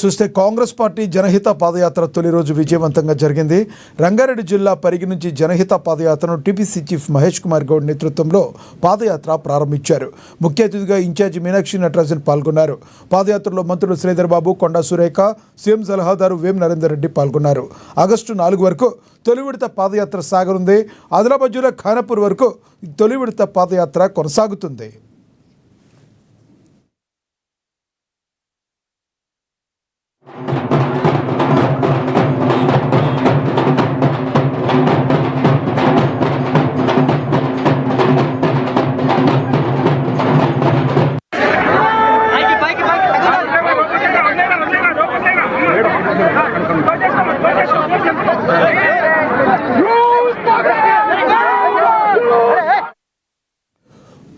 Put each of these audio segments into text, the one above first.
చూస్తే కాంగ్రెస్ పార్టీ జనహిత పాదయాత్ర తొలి రోజు విజయవంతంగా జరిగింది. రంగారెడ్డి జిల్లా పరిగి నుంచి జనహిత పాదయాత్రను టీపీసీ చీఫ్ మహేష్ కుమార్ గౌడ్ నేతృత్వంలో పాదయాత్ర ప్రారంభించారు. ముఖ్య అతిథిగా ఇన్ఛార్జి మీనాక్షి నటరాజన్ పాల్గొన్నారు. పాదయాత్రలో మంత్రులు శ్రీధర్ బాబు, కొండా సురేఖ, సీఎం సలహాదారు వేం నరేందర్ రెడ్డి పాల్గొన్నారు. ఆగస్టు 4 వరకు తొలి విడత పాదయాత్ర సాగనుంది. ఆదిలాబాద్ జిల్లా ఖానాపూర్ వరకు తొలి విడత పాదయాత్ర కొనసాగుతుంది.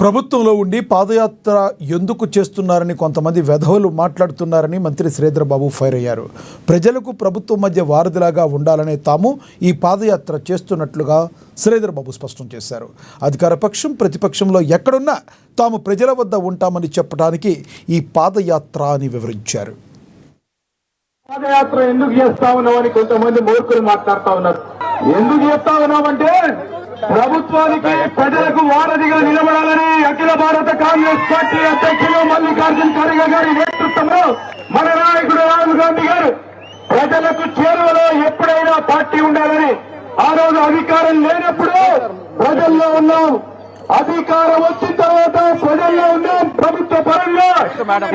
ప్రభుత్వంలో ఉండి పాదయాత్ర ఎందుకు చేస్తున్నారని కొంతమంది వెధవలు మాట్లాడుతున్నారని మంత్రి శ్రీధర్ బాబు ఫైర్ అయ్యారు. ప్రజలకు ప్రభుత్వం మధ్య వారధిలాగా ఉండాలనే తాము ఈ పాదయాత్ర చేస్తున్నట్లుగా శ్రీధర్ బాబు స్పష్టం చేశారు. అధికార పక్షం ప్రతిపక్షంలో ఎక్కడున్నా తాము ప్రజల వద్ద ఉంటామని చెప్పడానికి ఈ పాదయాత్ర అని వివరించారు. పాదయాత్ర ఎందుకు చేస్తా ఉన్నామని కొంతమంది మూర్ఖులు మాట్లాడుతా ఉన్నారు. ఎందుకు చేస్తా ఉన్నామంటే ప్రభుత్వానికి ప్రజలకు వారధిగా నిలబడాలని అఖిల భారత కాంగ్రెస్ పార్టీ అధ్యక్షులు మల్లికార్జున ఖర్గే గారి నేతృత్వంలో మన నాయకుడు రాహుల్ గాంధీ గారు ప్రజలకు చేరువలో ఎప్పుడైనా పార్టీ ఉండాలని ఆ రోజు అధికారం లేనప్పుడు ప్రజల్లో ఉన్నాం, అధికారం వచ్చిన తర్వాత ప్రజల్లో ఉన్నాం. ప్రభుత్వ పరంగా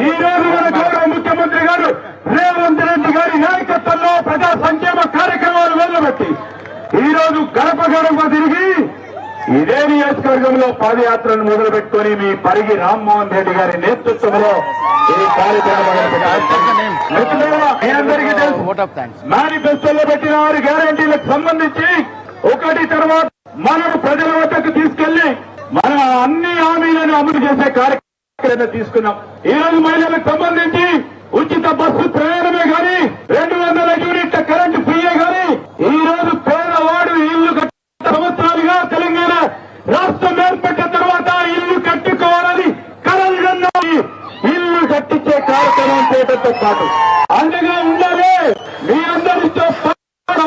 ఈ రోజు మన ముఖ్యమంత్రి గారు రేవంత్ రెడ్డి గారి నాయకత్వంలో ప్రజా సంక్షేమ కార్యక్రమాలు మొదలుపెట్టి ఈ రోజు గడప గడప తిరిగి ఇదే నియోజకవర్గంలో పాదయాత్రను మొదలు పెట్టుకుని మీ పరిగి రామ్మోహన్ రెడ్డి గారి నేతృత్వంలో ఈ కార్యక్రమం మేనిఫెస్టోలో పెట్టిన 6 గ్యారంటీలకు సంబంధించి ఒకటి తర్వాత మనం ప్రజల వద్దకు తీసుకెళ్లి మన అన్ని హామీలను అమలు చేసే కార్యక్రమం తీసుకున్నాం. ఈ రోజు మహిళలకు సంబంధించి ఉచిత బస్సు ప్రయాణమే గాని 200 యూనిట్ల కరెంటు ఫ్రీయే గాని ఈ రోజు పేదవాడు ఇల్లు సంవత్సరాలుగా తెలంగాణ రాష్ట్రం ఏర్పడిన తర్వాత ఇల్లు కట్టుకోవాలని కలలుగన్నా ఇల్లు కట్టించే కార్యక్రమం చేయడంతో పాటు అండగా ఉండాలి. మీ అందరితో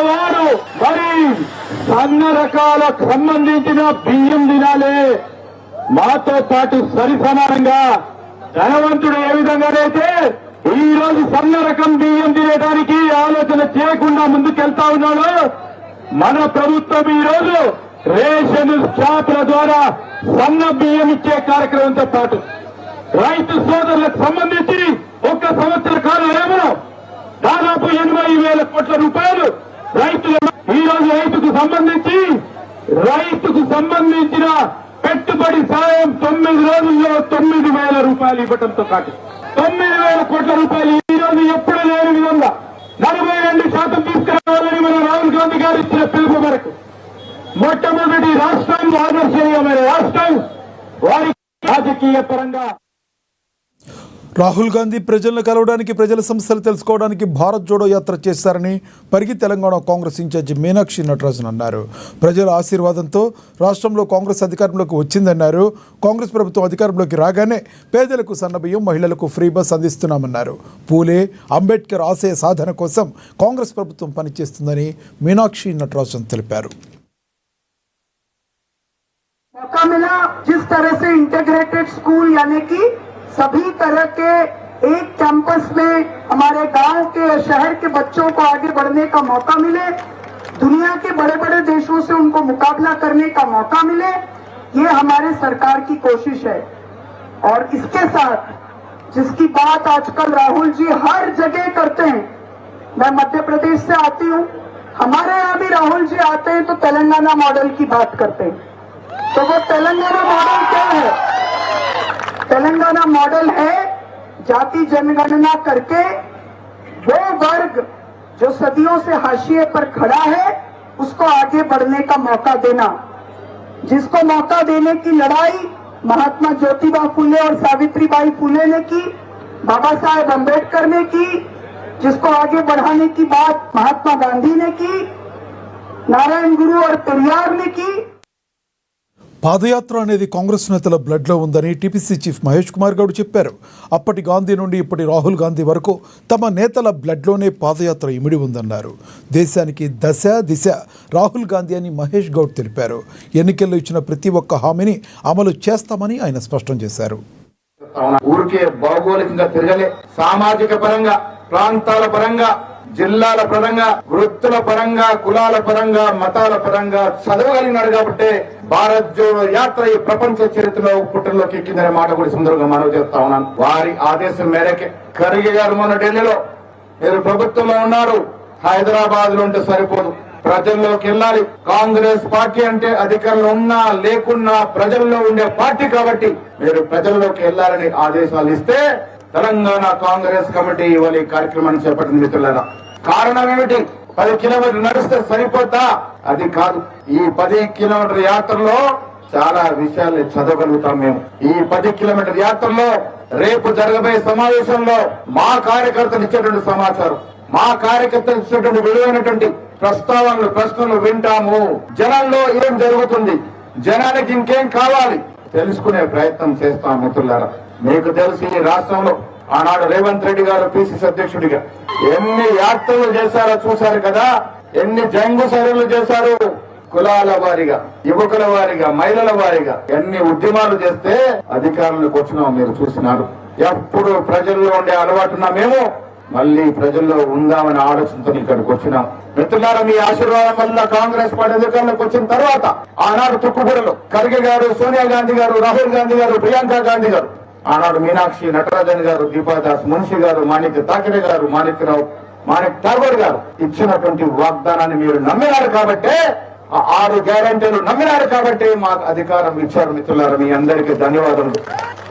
వాడు మరి అన్న రకాలకు సంబంధించిన బియ్యం తినాలి. మాతో పాటు సరి సమానంగా ధనవంతుడు ఏ విధంగానైతే ఈ రోజు సన్న రకం బియ్యం తినడానికి ఆలోచన చేయకుండా ముందుకెళ్తా ఉన్నాడు, మన ప్రభుత్వం ఈ రోజు రేషన్ షాపుల ద్వారా సన్న బియ్యం ఇచ్చే కార్యక్రమంతో పాటు రైతు సోదరులకు సంబంధించి 1 సంవత్సర కాల వ్యవధిలో దాదాపు 80,000 కోట్ల రూపాయలు రైతులు ఈ రోజు రైతుకు సంబంధించిన పెట్టుబడి సాయం 9 రోజుల్లో 9,000 రూపాయలు ఇవ్వడంతో పాటు 9,000 కోట్ల రూపాయలు ఈ రోజు ఎప్పుడు లేని విధంగా 42% తీసుకురావాలని మన రాహుల్ గాంధీ గారు ఇచ్చిన పిలుపు మేరకు మొట్టమొదటి రాష్ట్రం ఆదర్శనీయమైన రాష్ట్రం వారి రాజకీయ పరంగా రాహుల్ గాంధీ ప్రజలను కలవడానికి, ప్రజల సమస్యలు తెలుసుకోవడానికి భారత్ జోడో యాత్ర చేశారని పరిగి తెలంగాణ కాంగ్రెస్ ఇన్ఛార్జి మీనాక్షి నటరాజన్ అన్నారు. ప్రజల ఆశీర్వాదంతో రాష్ట్రంలో కాంగ్రెస్ అధికారంలోకి వచ్చిందన్నారు. కాంగ్రెస్ ప్రభుత్వం అధికారంలోకి రాగానే పేదలకు సన్నబియ్యం, మహిళలకు ఫ్రీ బస్ అందిస్తున్నామన్నారు. పూలే, అంబేద్కర్ ఆశయ సాధన కోసం కాంగ్రెస్ ప్రభుత్వం పనిచేస్తుందని మీనాక్షి నటరాజన్ తెలిపారు. सभी तरह के एक कैंपस में हमारे गांव के शहर के बच्चों को आगे बढ़ने का मौका मिले, दुनिया के बड़े बड़े देशों से उनको मुकाबला करने का मौका मिले, ये हमारे सरकार की कोशिश है. और इसके साथ जिसकी बात आजकल राहुल जी हर जगह करते हैं, मैं मध्य प्रदेश से आती हूँ, हमारे यहाँ भी राहुल जी आते हैं तो तेलंगाना मॉडल की बात करते हैं. तो वो तेलंगाना मॉडल क्या है? तेलंगाना मॉडल है जाति जनगणना करके वो वर्ग जो सदियों से हाशिए पर खड़ा है उसको आगे बढ़ने का मौका देना. जिसको मौका देने की लड़ाई महात्मा ज्योतिबा फुले और सावित्रीबाई फुले ने की, बाबा साहेब अम्बेडकर ने की, जिसको आगे बढ़ाने की बात महात्मा गांधी ने की, नारायण गुरु और पेरियार ने की. పాదయాత్ర అనేది కాంగ్రెస్ నేతల బ్లడ్లో ఉందని టీపీసీ చీఫ్ మహేష్ కుమార్ గౌడ్ చెప్పారు. అప్పటి గాంధీ నుండి ఇప్పటి రాహుల్ గాంధీ వరకు తమ నేతల బ్లడ్లోనే పాదయాత్ర ఇమిడి ఉందన్నారు. దేశానికి దశ దిశ రాహుల్ గాంధీ అని మహేష్ గౌడ్ తెలిపారు. ఎన్నికల్లో ఇచ్చిన ప్రతి ఒక్క హామీని అమలు చేస్తామని ఆయన స్పష్టం చేశారు. ఊరికే భౌగోళికంగా తిరగలే, సామాజిక పరంగా, ప్రాంతాల పరంగా, జిల్లాల పరంగా, వృత్తుల పరంగా, కులాల పరంగా, మతాల పరంగా చదవగలిగినాడు కాబట్టి భారత్ జోడో యాత్ర ఈ ప్రపంచ చరిత్రలో పుట్టల్లోకి ఎక్కిందనే మాట కూడా సుందరంగా మనవి చేస్తా ఉన్నాను. వారి ఆదేశం మేరకే ఖర్గే గారు మొన్న ఢిల్లీలో, మీరు ప్రభుత్వంలో ఉన్నారు, హైదరాబాద్ లో ఉంటే సరిపోదు, ప్రజల్లోకి వెళ్ళాలి. కాంగ్రెస్ పార్టీ అంటే అధికారంలో ఉన్నా లేకున్నా ప్రజల్లో ఉండే పార్టీ కాబట్టి మీరు ప్రజల్లోకి వెళ్ళాలని ఆదేశాలు ఇస్తే తెలంగాణ కాంగ్రెస్ కమిటీ ఇవాళ ఈ కార్యక్రమాన్ని చేపట్టింది. మిత్రులారా, కారణం ఏమిటి? 10 కిలోమీటర్లు నడిస్తే సరిపోతా? అది కాదు. ఈ 10 కిలోమీటర్ యాత్రలో చాలా విషయాలు చదవగలుగుతాం మేము. ఈ 10 కిలోమీటర్ యాత్రలో రేపు జరగబోయే సమావేశంలో మా కార్యకర్తలు ఇచ్చేటువంటి సమాచారం, మా కార్యకర్తలు ఇచ్చేటువంటి విలువైనటువంటి ప్రస్తావనలు, ప్రశ్నలు వింటాము. జనాల్లో ఏం జరుగుతుంది, జనానికి ఇంకేం కావాలి తెలుసుకునే ప్రయత్నం చేస్తాం. మిత్రులారా, మీకు తెలిసి ఈ రాష్ట్రంలో ఆనాడు రేవంత్ రెడ్డి గారు పిసిసి అధ్యక్షుడిగా ఎన్ని యాత్రలు చేశారో చూశారు కదా, ఎన్ని జంగు సైరలు చేశారు. కులాల వారిగా, యువకుల వారిగా, మహిళల వారిగా ఎన్ని ఉద్యమాలు చేస్తే అధికారంలోకి వచ్చినాం మీరు చూసినారు. ఎప్పుడు ప్రజల్లో ఉండే అలవాటున్నా మేము మళ్ళీ ప్రజల్లో ఉందామనే ఆలోచనతో ఇక్కడికి వచ్చినాం. మిత్రులారా, మీ ఆశీర్వాదం వల్ల కాంగ్రెస్ పార్టీ అధికారంలోకి వచ్చిన తర్వాత ఆనాడు తుక్కుగూడలో ఖర్గే గారు, సోనియా గాంధీ గారు, రాహుల్ గాంధీ గారు, ప్రియాంక గాంధీ గారు, ఆనాడు మీనాక్షి నటరాజన్ గారు, దీపాదాస్ మున్షి గారు, మాణిక్ తాకిరే గారు, మాణిక్ ఠాగూర్ గారు ఇచ్చినటువంటి వాగ్దానాన్ని మీరు నమ్మినారు కాబట్టే, ఆ 6 గ్యారంటీలు నమ్మినారు కాబట్టి మాకు అధికారం ఇచ్చారు. మిత్రులారా, మీ అందరికీ ధన్యవాదాలు.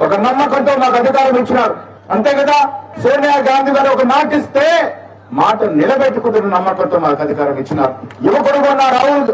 ఒక నమ్మకంతో మాకు అధికారం ఇచ్చినారు, అంతే కదా. సోనియా గాంధీ గారు ఒక మాట ఇస్తే మాట నిలబెట్టుకుంటున్న నమ్మకంతో మాకు అధికారం ఇచ్చినారు. యువకుడు రాహుల్